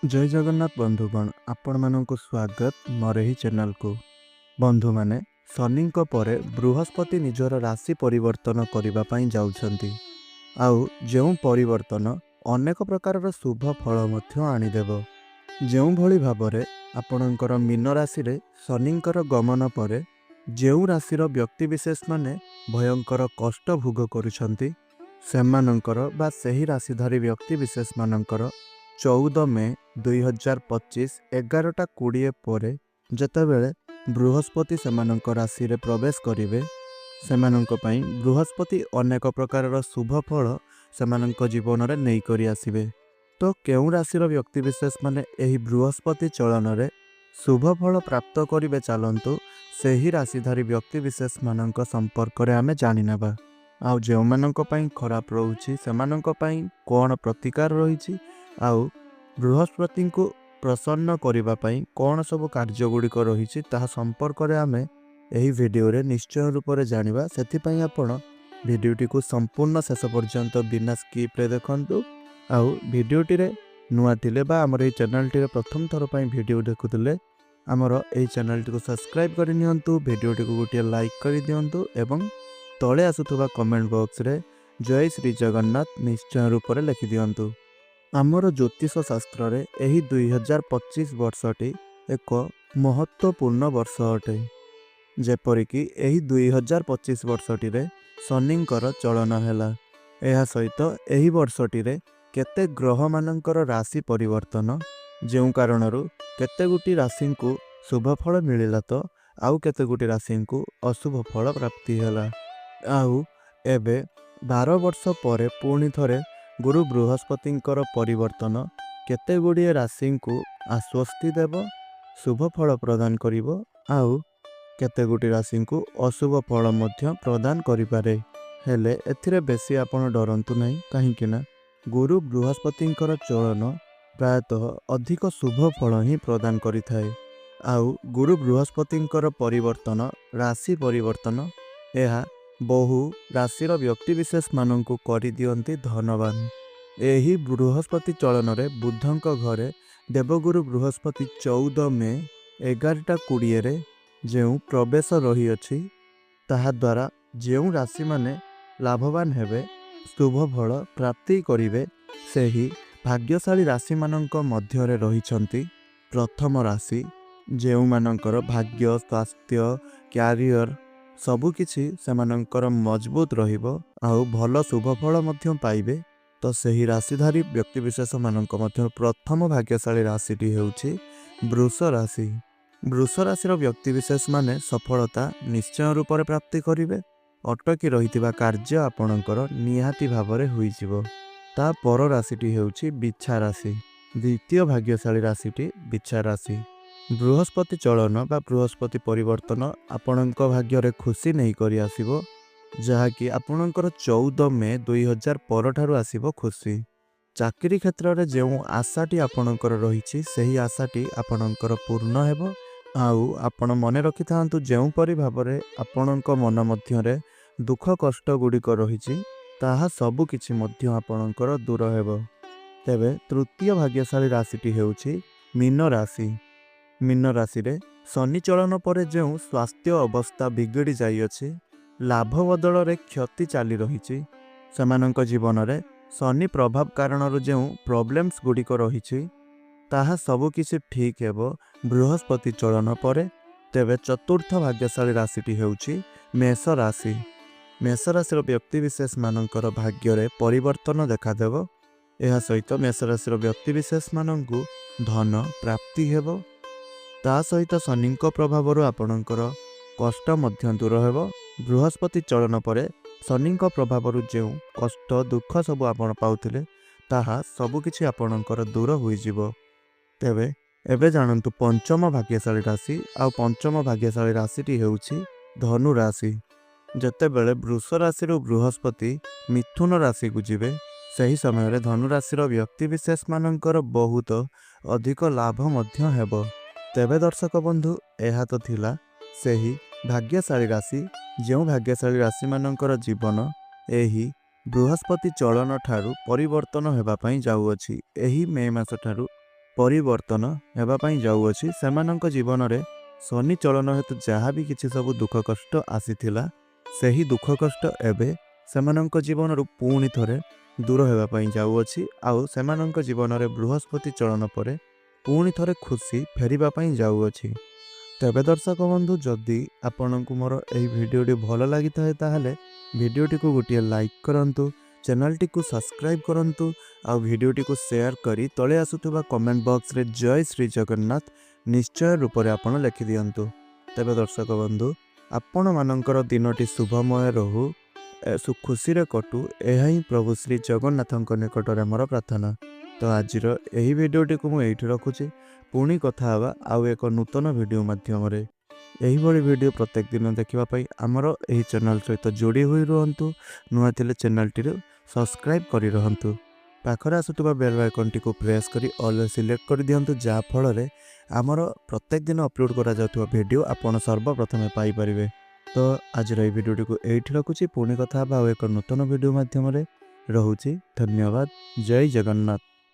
जय जगन्नाथ बंधुगण आपण मानक स्वागत मोर ही चैनल को। बंधु माने शनि परे बृहस्पति निजर राशि परिवर्तन करने जाउछंती। आउ जो परिवर्तन अनेक प्रकार शुभ फल मध्य आनीदेव। जो भली भाबरे आपणकर मीन राशि रे शनिंकर गमन परे जो राशिर व्यक्तिविशेष माने भयंकर कष्ट भोग करुछंती सेमानंकर बा सही राशिधारी व्यक्तिविशेष मानंकर 14 मे 2025 11:20 पर जेतेबेले बृहस्पति सेमानंक राशि रे प्रवेश करिवे सेमानंक पई बृहस्पति अनेक प्रकार शुभ फल सेमानंक जीवन रे नै करि आसीबे। तो केउ राशिर व्यक्तिविशेष माने एही बृहस्पति चलन रे शुभ फल प्राप्त करिवे चलंतु सेही राशिधारी व्यक्तिविशेष मानंक संपर्क रे आमे जानि नेबा। आउ जो मानंक पई खराब रहुछि सेमानंक पई कोन प्रतिकार रहिछि आउ बृहस्पति को प्रसन्न करिबा पई कोन सब कार्य गुड़िक रही संपर्क में आमे एही वीडियो रे निश्चय रूप से जानिबा। सेथि पई आपण वीडियोटी को संपूर्ण शेष पर्यंत बिना स्किप रे देखंतु। आउ वीडियोटी रे नुआ थिले बा हमर एही चैनल टी रे प्रथम थर पई वीडियो देखुथिले हमर एही चैनल टी को सब्सक्राइब करि नियंतु, वीडियोटी को गोटे लाइक करि दियंतु एवं तळे आसुथबा कमेंट बॉक्स रे जय श्री जगन्नाथ निश्चय रूप से लिखि दियंतु। आमर ज्योतिष शास्त्र रे एही 2025 वर्षटी एक महत्वपूर्ण वर्ष अटे। जेपरिकी एही 2025 वर्षटी रे शनिंकर चलन हैला। एहा सहित एही वर्षटी रे केते ग्रह मानंकर राशि परिवर्तन जेउ कारणरू केते गुटी राशि को शुभ फल मिलिला तो आउ केते गुटी राशि को अशुभ फल प्राप्ति हैला। आउ एबे 12 वर्ष परे पुणी थरे गुरु बृहस्पतिंकर परिवर्तन केते गुड़िए राशि को आश्वस्ति देव शुभ फल प्रदान करिवो आउ केते गुटी राशि को अशुभ फल मध्य प्रदान करिपारे। हेले एथिरे बेसी आपण डरंतु नहीं कहीं ना गुरु बृहस्पतिंकर चलन प्रायतः अधिक शुभ फल ही प्रदान करिथाए। आउ गुरु बृहस्पतिंकर परिवर्तन राशि परिवर्तन यह बहु राशिर व्यक्तिविशेष मानंकु करि दियंती धनवान। एही बृहस्पति चलन रे बुद्धंक घरे देवगुरु बृहस्पति 14 मे 11:20 रे जेउ प्रवेश रही अछि ताहा द्वारा जेउ राशि माने लाभवान हेबे शुभ फल प्राप्ति करिवे सेही भाग्यशाली राशि मानंक मध्य रे रहिछंती प्रथम राशि जेउ मानंकर भाग्य स्वास्थ्य क्यारियर सबुकिछि सेमानंकर मजबूत रहिबो आउ भल शुभ फल मध्य पाइबे। तो सही राशिधारी व्यक्तिविशेष मानंक मध्य प्रथम भाग्यशाली राशिटी हेउछि वृष राशि। वृष राशिर व्यक्तिविशेष माने सफलता निश्चय रूप से प्राप्ति करिवे। अटकी रहितिबा कार्य आपणकर निहाती भावरे होइजिवो। ता पर राशिटी हेउछि बिच्छा राशि। द्वितीय भाग्यशाली राशिटी बिच्छा राशि। बृहस्पति चलन बा बृहस्पति परिवर्तन आपणक भाग्य रे खुशी नहीं करि आसीबो जहाँकि आपणकर 14 मे 2000 पर ठारू आसीबो खुशी। चाकरी क्षेत्र रे जेउ आशाटी आपणकर रहिछि सेही आशाटी आपणकर पूर्ण हेबो। आउ आपण मने रखि थांतु जेउ परि भाबरे आपणक मन मध्य रे दुख कष्ट गुड़िक रहिछि ताहा सब किछि मध्य आपणकर दूर हेबो। तेबे तृतीय भाग्यशाली राशिटी हेउछि मीन राशि। मीन राशि रे शनि चलन परे जेउ स्वास्थ्य अवस्था बिगड़ी जाई अछि लाभ बदल रे क्षति चाली रहिछि सेमानंक जीवन रे शनि प्रभाव कारण जेउ प्रॉब्लम्स गुड़िक रहिछि ताहा सब किछि ठीक हेबो बृहस्पति चलन परे। तेबे चतुर्थ भाग्यशाली राशिटी हेउछि मेष राशि। मेष राशिर व्यक्तिविशेष मानंकर भाग्य रे परिवर्तन देखादेव। एहा सहित मेष राशिर व्यक्तिविशेष मानंकु धन प्राप्ति हेबो। ता सहित शनिंक प्रभाव आपणकर कष्ट मध्य दूर हेबो। बृहस्पति चलन परे शनिंक प्रभाव जेउ कष्ट दुख सब आपण पाउथिले ताहा सब किछि आपणकर दूर होइजिवो। तेबे एबे जानंतु पंचम भाग्यशाली राशि आ पंचम भाग्यशाली राशिटी हेउछि धनु राशि। जेतेबेले वृष राशि बृहस्पति मिथुन राशि को जिवे सही समय रे धनु राशिर व्यक्तिविशेष मानंकर बहुत अधिक लाभ मध्य हेबो। तेबे दर्शक बंधु एहा तो थिला सेही भाग्यशाली राशि जो भाग्यशाली राशि मानंकर जीवन एही बृहस्पति चलन ठारू परिवर्तन हेबा पई जाउअछि। एही मे मास ठारू ପରିବର୍ତ୍ତନ ହେବା ପାଇଁ ଯାଉଅଛି। ସେମାନଙ୍କ ଜୀବନରେ ଶନି ଚଳନ ହେତୁ ଯାହା ବି କିଛି ସବୁ ଦୁଃଖ କଷ୍ଟ ଆସିଥିଲା, ସେହି ଦୁଃଖ କଷ୍ଟ ଏବେ ସେମାନଙ୍କ ଜୀବନରୁ ପୁଣି ଥରେ ଦୂର ହେବା ପାଇଁ ଯାଉଅଛି। ଆଉ ସେମାନଙ୍କ ଜୀବନରେ ବୃହସ୍ପତି ଚଳନ ପରେ ପୁଣି ଥରେ ଖୁସି ଫେରିବା ପାଇଁ ଯାଉଅଛି। ତେବେ ଦର୍ଶକ ବନ୍ଧୁ, ଯଦି ଆପଣଙ୍କୁ ମୋର ଏହି ଭିଡ଼ିଓଟି ଭଲ ଲାଗିଥାଏ ତାହେଲେ ଭିଡ଼ିଓଟିକୁ ଗୋଟିଏ ଲାଇକ୍ କରନ୍ତୁ, ଚ୍ୟାନେଲଟିକୁ ସବସ୍କ୍ରାଇବ୍ କରନ୍ତୁ ଆଉ ଭିଡ଼ିଓଟିକୁ ସେୟାର କରି ତଳେ ଆସୁଥିବା କମେଣ୍ଟ ବକ୍ସରେ ଜୟ ଶ୍ରୀ ଜଗନ୍ନାଥ ନିଶ୍ଚୟ ରୂପରେ ଆପଣ ଲେଖିଦିଅନ୍ତୁ। ତେବେ ଦର୍ଶକ ବନ୍ଧୁ, ଆପଣମାନଙ୍କର ଦିନଟି ଶୁଭମୟ ରହୁ, ଖୁସିରେ କଟୁ, ଏହା ହିଁ ପ୍ରଭୁ ଶ୍ରୀ ଜଗନ୍ନାଥଙ୍କ ନିକଟରେ ମୋର ପ୍ରାର୍ଥନା। ତ ଆଜିର ଏହି ଭିଡ଼ିଓଟିକୁ ମୁଁ ଏଇଠି ରଖୁଛି। ପୁଣି କଥା ହେବା ଆଉ ଏକ ନୂତନ ଭିଡ଼ିଓ ମାଧ୍ୟମରେ। ଏହିଭଳି ଭିଡ଼ିଓ ପ୍ରତ୍ୟେକ ଦିନ ଦେଖିବା ପାଇଁ ଆମର ଏହି ଚ୍ୟାନେଲ ସହିତ ଯୋଡ଼ି ହୋଇ ରୁହନ୍ତୁ। ନୂଆ ଥିଲେ ଚ୍ୟାନେଲଟିରେ ସବସ୍କ୍ରାଇବ୍ କରି ରହନ୍ତୁ। ପାଖରେ ଆସୁଥିବା ବେଲ୍ ଆଇକନ୍ଟିକୁ ପ୍ରେସ୍ କରି ଅଲ୍ରେ ସିଲେକ୍ଟ କରିଦିଅନ୍ତୁ, ଯାହାଫଳରେ ଆମର ପ୍ରତ୍ୟେକ ଦିନ ଅପଲୋଡ଼ କରାଯାଉଥିବା ଭିଡ଼ିଓ ଆପଣ ସର୍ବପ୍ରଥମେ ପାଇପାରିବେ। ତ ଆଜିର ଏହି ଭିଡ଼ିଓଟିକୁ ଏଇଠି ରଖୁଛି। ପୁଣି କଥା ହେବା ଆଉ ଏକ ନୂତନ ଭିଡ଼ିଓ ମାଧ୍ୟମରେ। ରହୁଛି। ଧନ୍ୟବାଦ। ଜୟ ଜଗନ୍ନାଥ।